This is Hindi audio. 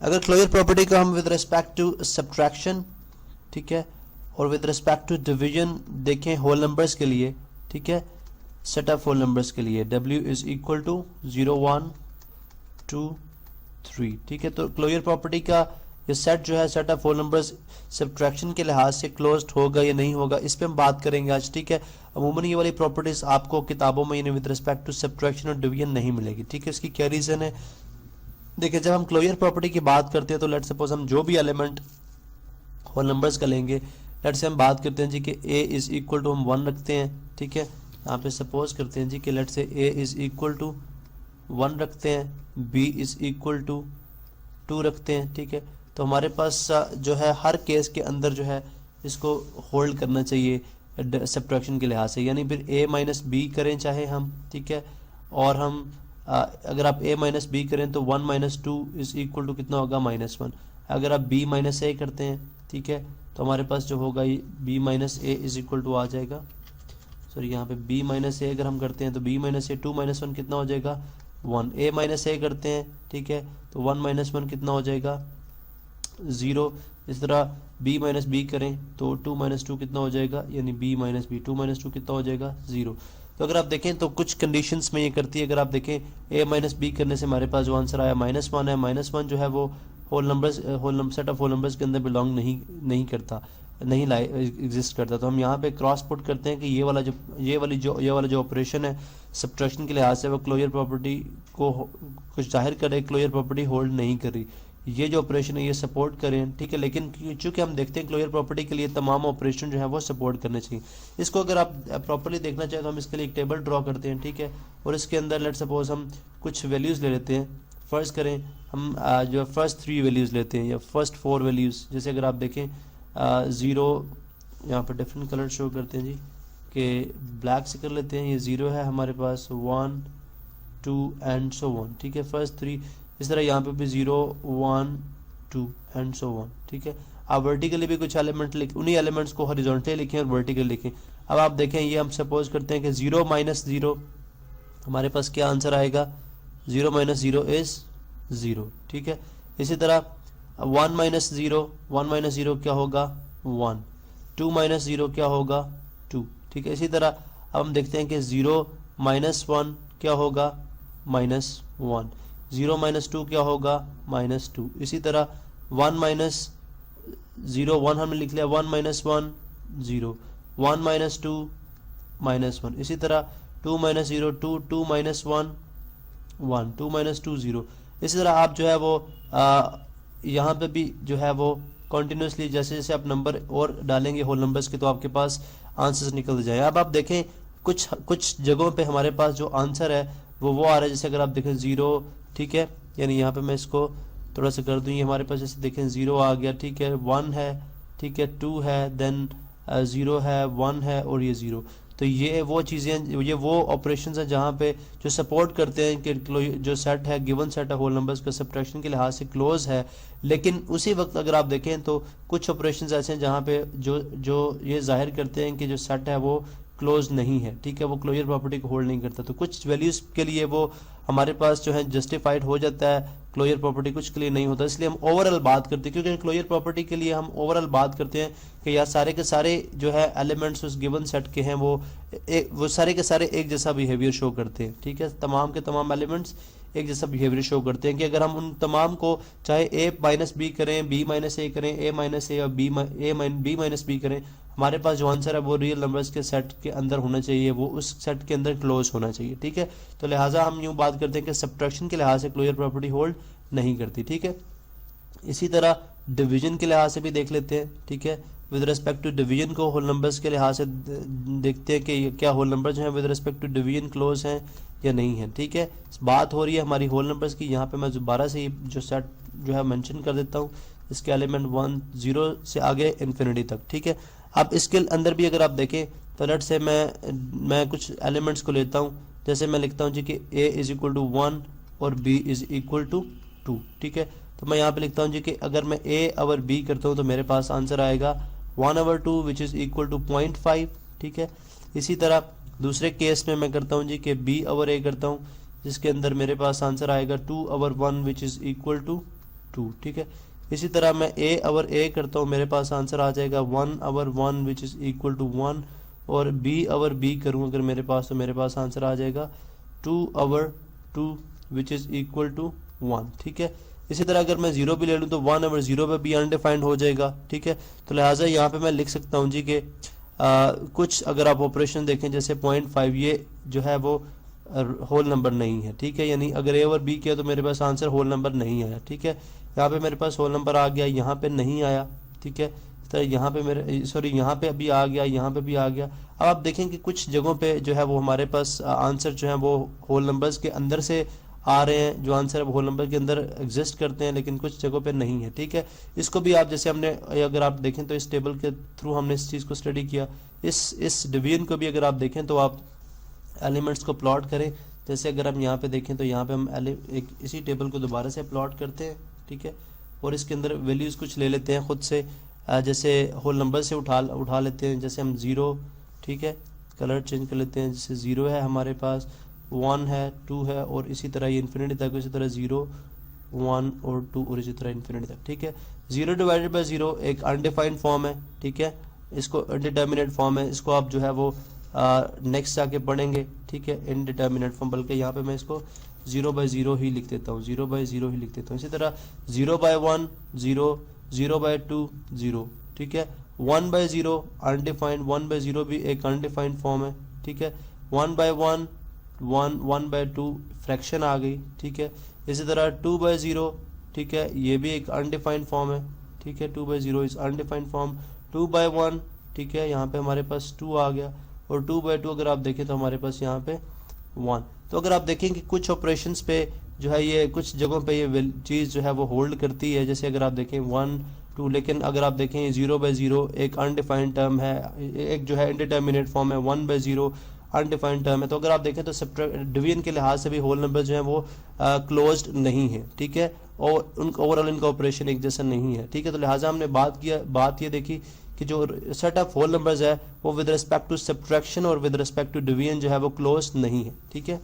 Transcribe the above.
अगर क्लोजर प्रॉपर्टी को हम विद रिस्पेक्ट टू सब्ट्रैक्शन, ठीक है, और विद रिस्पेक्ट टू डिवीजन देखें होल नंबर्स के लिए, ठीक है, सेट ऑफ होल नंबर्स के लिए, W इज इक्वल टू 0 1 2 3, ठीक है। तो क्लोजर प्रॉपर्टी का ये सेट जो है, set of whole numbers subtraction के लिहाज से क्लोज्ड होगा या नहीं होगा, इस पे हम बात करेंगे आज, ठीक है। अमूमन ये वाली प्रॉपर्टीज आपको किताबों में यानी विद रिस्पेक्ट टू सब्ट्रैक्शन और डिवीजन नहीं मिलेगी, ठीक है। इसकी क्या रीजन है? देखिए, जब हम क्लोजर प्रॉपर्टी की बात करते हैं तो लेट्स सपोज हम जो भी एलिमेंट होल नंबर्स का लेंगे, लेट्स से हम बात करते हैं जी कि a इज इक्वल टू हम 1 रखते हैं, ठीक है। यहाँ पे सपोज करते हैं जी कि let's say a is equal to 1 रखते हैं, b इज इक्वल टू 2 रखते हैं, ठीक है। तो हमारे पास जो है हर केस के अंदर जो है इसको होल्ड करना चाहिए सब्ट्रैक्शन के लिहाज से, यानी फिर a माइनस बी करें चाहे हम, ठीक है। और हम अगर आप a माइनस बी करें तो 1 माइनस 2 इज इक्वल टू कितना होगा? -1। अगर आप b माइनस a करते हैं, ठीक है, तो हमारे पास जो होगा ये b minus a is equal to आ जाएगा, सॉरी यहाँ पे b माइनस a अगर हम करते हैं तो b माइनस a 2 माइनस 1 कितना हो जाएगा? 1। a माइनस a करते हैं, ठीक है, तो 1 माइनस 1 कितना हो जाएगा? 0। इस तरह b माइनस b करें तो 2 माइनस 2 कितना हो जाएगा? यानी b माइनस b, 2 माइनस 2 कितना हो जाएगा? 0। तो अगर आप देखें तो कुछ कंडीशंस में ये करती है। अगर आप देखें a माइनस b करने से हमारे पास जो आंसर आया -1 है, -1 जो है वो whole numbers set of whole numbers के अंदर बिलोंग नहीं करता, नहीं एग्जिस्ट करता। तो हम यहाँ पे क्रॉस पुट करते हैं कि ये वाला जो ऑपरेशन है सब्ट्रैक्शन के लिहाज से वो क्लोजर प्रॉपर्टी को कुछ जाहिर करे, क्लोजर प्रॉपर्टी होल्ड नहीं कर रही। ये जो ऑपरेशन है ये सपोर्ट करें, ठीक है, लेकिन चूंकि हम देखते हैं क्लोजर प्रॉपर्टी के लिए तमाम ऑपरेशन जो है वो सपोर्ट करने चाहिए। इसको अगर आप प्रॉपर्ली देखना चाहें तो हम इसके लिए एक टेबल ड्रॉ करते हैं, ठीक है, और इसके अंदर लेट सपोज हम कुछ वैल्यूज़ ले लेते हैं। फर्स्ट करें हम जो फर्स्ट 3 वैल्यूज़ लेते हैं या फर्स्ट 4 वैल्यूज़, जैसे अगर आप देखें 0, यहाँ पर डिफरेंट कलर शो करते हैं जी कि ब्लैक से कर लेते हैं, ये 0 है हमारे पास, 1 2 एंड सो वन, ठीक है, फर्स्ट 3। इस तरह यहाँ पे भी 0 1 2 एंड सो वन, ठीक है। आप वर्टिकली भी कुछ एलिमेंट लिख, उन्हीं एलिमेंट्स को हॉरिजॉन्टली लिखें और वर्टिकली लिखें। अब आप देखें ये हम सपोज करते हैं कि 0 माइनस 0 हमारे पास क्या आंसर आएगा? 0 माइनस 0 इज 0, ठीक है। इसी तरह 1 माइनस 0 क्या होगा? 1। 2 माइनस 0 क्या होगा? 2, ठीक है। इसी तरह अब हम देखते हैं कि 0 माइनस 1 क्या होगा? -1। 0 माइनस 2 क्या होगा? -2। इसी तरह 1 माइनस 0 1 हमने लिख लिया, 1 माइनस 1 0, 1 माइनस 2 -1। इसी तरह 2 माइनस 0 2, 2 माइनस 1 1, 2 माइनस 2 0। इसी तरह आप जो है वो यहाँ पे भी जो है वो कॉन्टिन्यूसली जैसे जैसे आप नंबर और डालेंगे होल नंबर्स के तो आपके पास आंसर्स निकल जाए। अब आप देखें कुछ जगहों पे हमारे पास जो आंसर है वो आ रहा है, जैसे अगर आप देखें 0, ठीक है, यानी यहाँ पे मैं इसको थोड़ा सा कर दूँ, ये हमारे पास जैसे देखें 0 आ गया, ठीक है, 1 है, ठीक है, 2 है, देन 0 है, 1 है और ये 0। तो ये वो चीज़ें, ये वो ऑपरेशंस हैं जहाँ पे जो सपोर्ट करते हैं कि जो सेट है, given set of whole numbers का सब्ट्रैक्शन के लिहाज से क्लोज है। लेकिन उसी वक्त अगर आप देखें तो कुछ ऑपरेशंस ऐसे हैं जहाँ पे जो ये जाहिर करते हैं कि जो सेट है वो क्लोज नहीं है, ठीक है, वो क्लोजर प्रॉपर्टी को होल्ड नहीं करता। तो कुछ वैल्यूज़ के लिए वो हमारे पास जो है जस्टिफाइड हो जाता है क्लोजर प्रॉपर्टी, कुछ के लिए नहीं होता। इसलिए हम ओवरऑल बात करते हैं, क्योंकि क्लोजर प्रॉपर्टी के लिए हम ओवरऑल बात करते हैं कि यार सारे के सारे जो है एलिमेंट्स उस गिवन सेट के हैं वो सारे के सारे एक जैसा बिहेवियर शो करते हैं, ठीक है, तमाम के तमाम एलिमेंट्स एक जैसा बिहेवियर शो करते हैं कि अगर हम उन तमाम को चाहे a माइनस बी करें, b माइनस ए करें, a माइनस ए और b माइनस बी करें, हमारे पास जो आंसर है वो रियल नंबर्स के सेट के अंदर होना चाहिए, वो उस सेट के अंदर क्लोज होना चाहिए, ठीक है। तो लिहाजा हम यूँ बात करते हैं कि सब्ट्रैक्शन के लिहाज से क्लोजर प्रॉपर्टी होल्ड नहीं करती, ठीक है। इसी तरह डिवीजन के लिहाज से भी देख लेते हैं, ठीक है, विद रिस्पेक्ट टू डिवीजन को होल नंबर्स के लिहाज से देखते हैं कि क्या होल नंबर जो है with respect to division close हैं या नहीं है, ठीक है। बात हो रही है हमारी होल नंबर्स की। यहाँ पे मैं दोबारा से जो सेट जो है मेंशन कर देता हूँ, इसके एलिमेंट 1 0 से आगे इन्फिनिटी तक, ठीक है। अब इसके अंदर भी अगर आप देखें तो लेट से मैं कुछ एलिमेंट्स को लेता हूँ, जैसे मैं लिखता हूँ जी कि a इज इक्वल टू 1 और b इज इक्वल टू 2, ठीक है। तो मैं यहाँ पे लिखता हूँ जी कि अगर मैं a ओवर b करता हूँ तो मेरे पास आंसर आएगा 1/2 विच इज़ इक्वल टू 0.5, ठीक है। इसी तरह दूसरे केस में मैं करता हूँ जी कि b ओवर a करता हूँ, जिसके अंदर मेरे पास आंसर आएगा 2/1 विच इज़ इक्वल टू 2, ठीक है। इसी तरह मैं a ओवर a करता हूँ, मेरे पास आंसर आ जाएगा 1 over 1 which is equal to 1, और b ओवर b करूँ अगर मेरे पास, तो मेरे पास आंसर आ जाएगा 2 over 2 which is equal to 1, ठीक है। इसी तरह अगर मैं 0 भी ले लूँ तो 1 ओवर 0 पे भी अनडिफाइंड हो जाएगा, ठीक है। तो लिहाजा यहाँ पे मैं लिख सकता हूँ जी कि कुछ अगर आप ऑपरेशन देखें जैसे 0.5, ये जो है वो होल नंबर नहीं है, ठीक है। यानी अगर a ओवर b किया तो मेरे पास आंसर होल नंबर नहीं आया, ठीक है। यहाँ पे मेरे पास होल नंबर आ गया, यहाँ पे नहीं आया, ठीक है। तो यहाँ पे मेरे सॉरी यहाँ पे अभी आ गया, यहाँ पे भी आ गया। अब आप देखें कि कुछ जगहों पे जो है वो हमारे पास आंसर जो है वो होल नंबर्स के अंदर से आ रहे हैं, जो आंसर होल नंबर के अंदर एग्जिस्ट करते हैं, लेकिन कुछ जगहों पे नहीं है, ठीक है। इसको भी आप जैसे हमने अगर आप देखें तो इस टेबल के थ्रू हमने इस चीज़ को स्टडी किया। इस डिवीजन को भी अगर आप देखें तो आप एलिमेंट्स को प्लॉट करें। जैसे अगर हम यहाँ पे देखें तो यहाँ पे हम एक इसी टेबल को दोबारा से प्लॉट करते हैं, ठीक है। और इसके अंदर वैल्यूज़ कुछ ले लेते हैं खुद से, जैसे होल नंबर से उठा लेते हैं। जैसे हम 0, ठीक है, कलर चेंज कर लेते हैं। जैसे 0 है हमारे पास, 1 है, 2 है, और इसी तरह ये इन्फिनिटी तक, इसी तरह 0, 1 और 2 और इसी तरह इन्फिनिटी तक, ठीक है। 0 डिवाइडेड बाई 0 एक अनडिफाइंड फॉर्म है, ठीक है। इसको इनडिटर्मिनेट फॉर्म है, इसको आप जो है वो नेक्स्ट जाके पढ़ेंगे, ठीक है, इनडिटर्मिनेट फॉर्म। बल्कि यहाँ पे मैं इसको 0 बाई 0 ही लिख देता हूँ, 0 बाई 0 ही लिख देता हूँ। इसी तरह 0 बाई 1 0, 0 बाई 2 0, ठीक है। 1 बाई 0 अनडिफाइंड, 1 बाई 0 भी एक अनडिफाइंड फॉर्म है, ठीक है। 1 बाई 1 1, 1 बाई 2 फ्रैक्शन आ गई, ठीक है। इसी तरह 2 बाई 0, ठीक है, ये भी एक अनडिफाइंड फॉर्म है, ठीक है। 2 by 0 is undefined form. 2 by 1, ठीक है, यहाँ पे हमारे पास 2 आ गया, और 2 बाई 2 अगर आप देखें तो हमारे पास यहाँ पे 1। तो अगर आप देखें कि कुछ ऑपरेशंस पे जो है ये कुछ जगहों पे ये चीज़ जो है वो होल्ड करती है। जैसे अगर आप देखें 1 2, लेकिन अगर आप देखें 0 बाई 0 एक अनडिफाइंड टर्म है, एक जो है इनडिटर्मिनेट फॉर्म है। 1 बाई 0 अनडिफाइंड टर्म है। तो अगर आप देखें तो डिवीजन के लिहाज से भी होल नंबर जो है वो क्लोज्ड नहीं है, ठीक है, और उनका ओवरऑल इनका ऑपरेशन एक जैसा नहीं है, ठीक है। तो लिहाजा हमने बात ये देखी कि जो सेट ऑफ होल नंबर्स है वो विद रिस्पेक्ट टू सब्ट्रैक्शन और विद रिस्पेक्ट टू डिवीजन जो है वो क्लोज नहीं है, ठीक है।